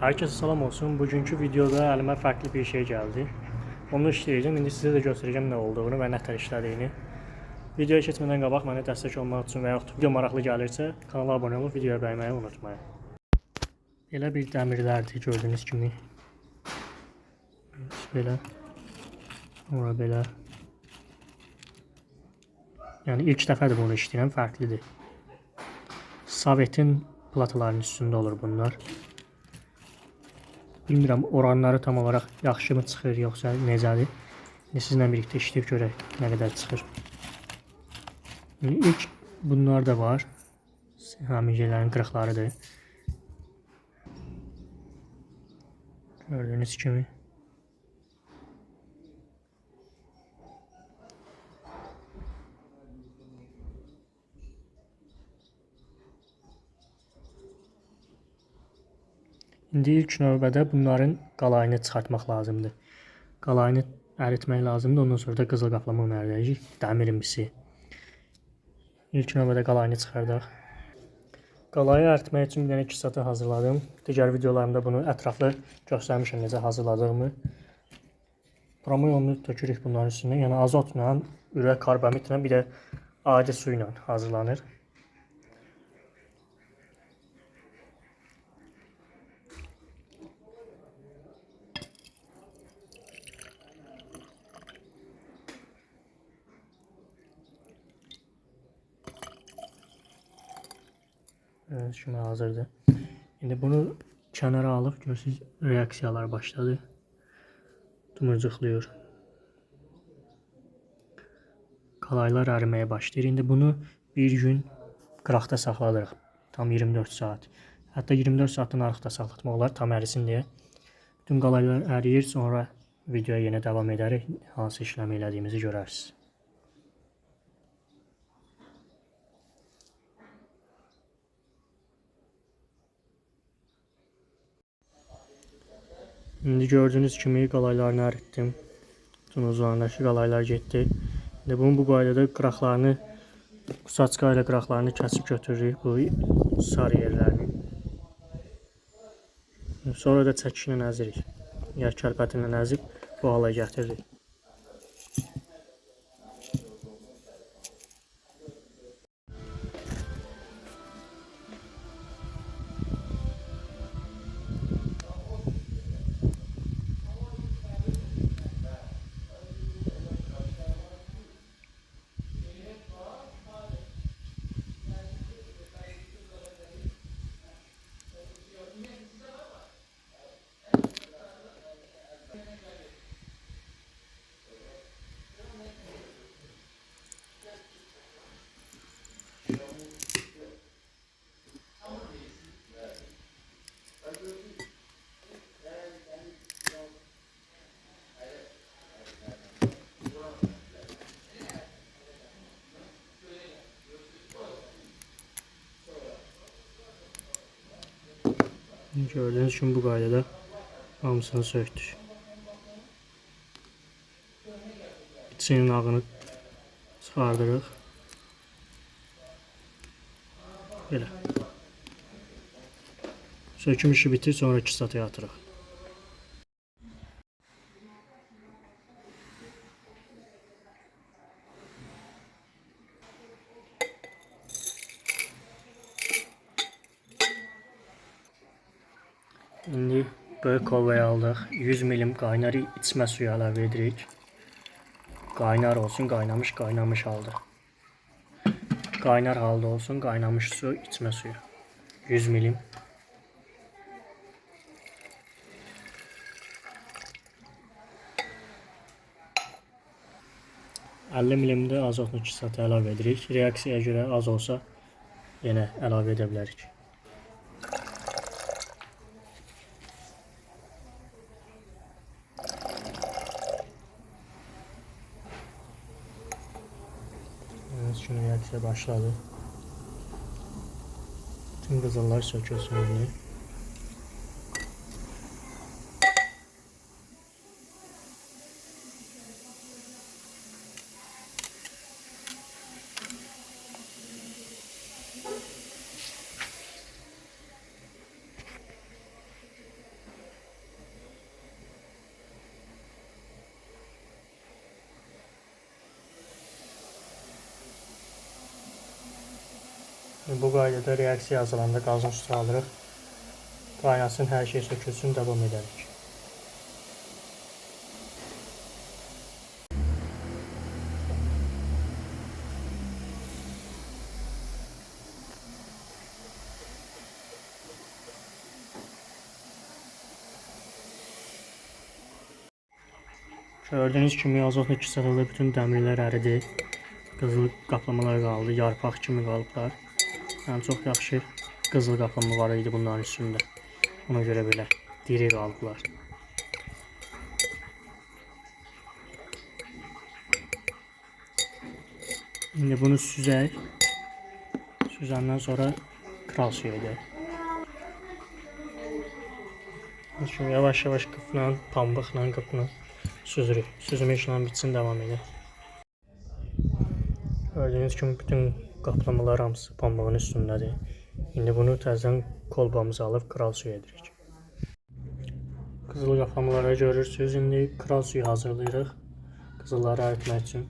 Herkese salam olsun. Bugünkü videoda əlimə fərqli bir şey gəldi. Onu işləyəcəm. İndi sizə də göstərəcəm nə olduğunu və nətər işlədiyini. Videoya keçmədən qabaq mənə dəstək olmaq üçün və yaxud video maraqlı gəlirsə, kanala abunə olub videoya bəyənməyi unutmayın. Belə bir dəmirlərdir gördüyünüz kimi. Belə. Ora belə. Yəni ilk dəfədir bunu işləyirəm, fərqlidir. Sovetin platalarının üstündə olur bunlar. Bilmirəm, oranları tam olaraq yaxşı mı çıxır, yoxsa necədir? Sizlə birlikdə işləyib görək nə qədər çıxır. İlk bunlar da var. Həmin qırıqlarıdır. Gördüyünüz kimi. İndi ilk növbədə bunların qalayını çıxartmaq lazımdır. Qalayını əritmək lazımdır, ondan sonra da qızıl qaplama əmələyəcək, dəmir misi. İlk növbədə qalayını çıxardaq. Qalayı əritmək üçün bir dənə 2 satı hazırladım. Digər videolarımda bunu ətraflı göstərmişəm necə hazırladığımı. Bromoyonu tökürük bunların üstündən, yəni azotla, ürək karbamidlə, bir də adi su ilə hazırlanır. Evet, şimdi hazırdır. İndi bunu kənara alıb görürsünüz, reaksiyalar başladı. Tumurcuqluyur. Qalaylar əriməyə başlayır. İndi bunu bir gün qıraqda saxladırıq. Tam 24 saat. Hətta 24 saatdan artıq da saxlatmaq olar, tam ərisin deyə. Bütün qalaylar əriyir, sonra videoya yenə davam edərək hansı işləmi elədiyimizi görərsiniz. İndi gördüyünüz kimi qalaylarını əritdim. Bütün uzunlarındakı qalaylar getdi. İndi bunun bu qaydada qıraqlarını, saçqa ilə qıraqlarını kəsib götürürük bu sarı yerlərini. Sonra da çəkişlə əzirik. Ya kərpətinlə əzib bu hala gətiririk. Gördüğünüz kimi bu qaydada hamısını söktük. İçinin ağını çıxardırıq. Belə. Söküm işi bitir, sonra 2 sataya atırıq. İndi böyük kovaya aldıq. 100 ml qaynar içmə suyu əlavə edirik. Qaynar olsun, qaynamış halda. Qaynar halda olsun, qaynamış su, içmə suyu. 100 ml. $50 ml də azotlu kisatı əlavə edirik. Reaksiyaya görə az olsa yenə əlavə edə bilərik. Şimdi reaksiya başladı. Tüm qızıllar sökülsün indi. Bu qaydada reaksiya hazırlananda qazın üstünə alırıq. Qaynasın, hər şey sökülsün, davam edərik. Gördüğünüz kimi azotlu kisələrdə bütün dəmirlər əridi. Qızıl qaplamalar qaldı, yarpaq kimi qalıblar. Yəni çox yaxşı qızıl qaplama var idi bunların üstündə. Ona görə belə diri qalıblar. İndi bunu süzək. Süzəndən sonra kral suyu edək. Şimdi yavaş yavaş qıfla, pambıqla qıfla süzürük. Süzmə işlemi bitsin, devam edək. Gördüğünüz kimi bütün qaplamalar hamısı pambığın üstündədir. İndi bunu təzədən kolbamıza alıb kral suyu edirik. Qızıl qaplamaları görürsünüz. İndi kral suyu hazırlayırıq. Qızılları əritmək üçün.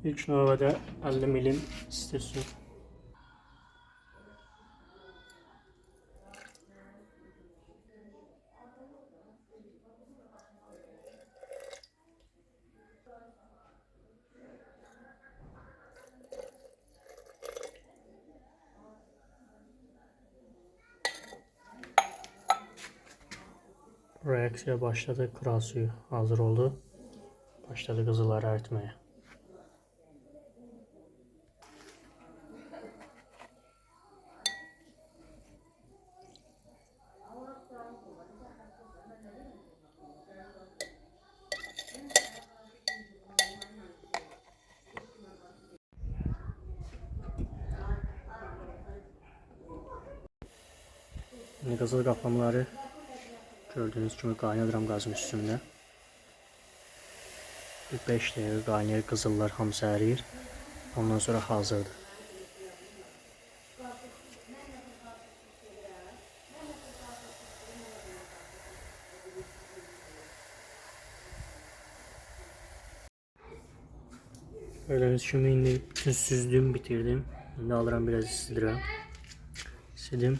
İlk növbədə 50 ml isti su. Reaksiya başladı. Kral suyu hazır oldu. Başladı qızılları əritməyə. Şimdi qızıl qaplamaları gördüğünüz kimi qaynadıram qazın üstündə. 5 dəqiqə qaynayır, qızıllar hamısı əriyir. Ondan sonra hazırdır. Gördüğünüz kimi indi bütün süzdüm, bitirdim. İndi alıram, biraz istidirəm. Sidim.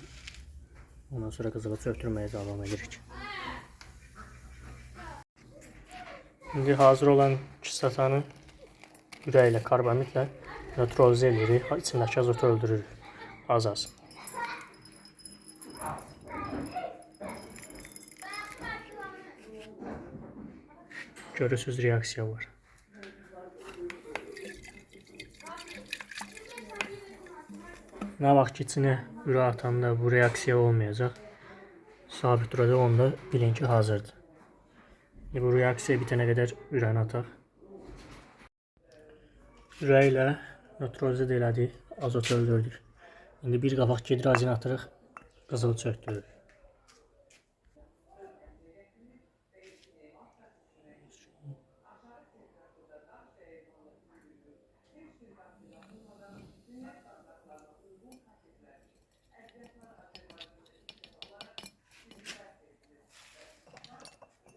Ondan sonra qızılı çöktürməyə devam edirik. Şimdi hazır olan kisatanı ürəklə, karbamidlə nötralize edirik. İçindəki azotu öldürürük. Az. Görürsünüz, reaksiya var. Nə vaxt ki içinə ürək atanda bu reaksiya olmayacaq. Sabit duracaq, onda bilin ki hazırdır. Bu reaksiya bitənə qədər ürəyini ataq. Ürəklə nötralize elədik, azotu öldürdük. İndi bir qabaq gidrazin atırıq, qızılı çöktürürük.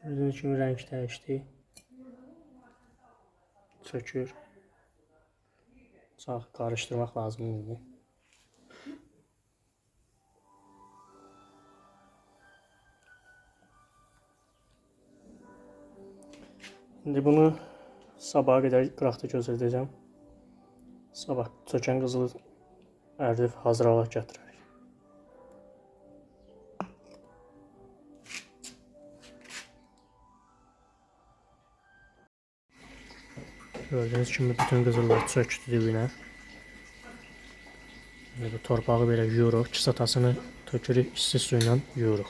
Gördüğünüz kimi renk dəyişdi. Çökür. Çox qarışdırmaq lazımdır. İndi bunu sabaha qədər qıraqda gözlədəcəm. Sabah çökən qızılı əridib hazır hala gətirərək. Gördüğünüz kimi bütün qızıllar çöktü dibinə. Bu torpağı belə yuyuruq, kisatasını tökürük, isti suyla yuyuruq.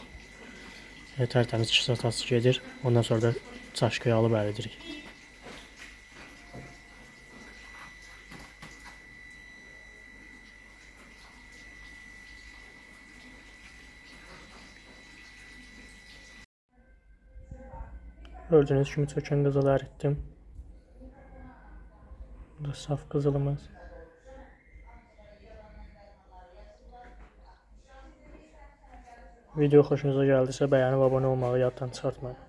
Tərtəmiz kisatası gedir. Ondan sonra da çaşkaya alıb əridirik. Gördüğünüz kimi çökən qızılı əritdim. Bu da saf qızılımız. Video xoşunuza gəldiysə bəyənib abunə olmağı yaddan çıxartmayın.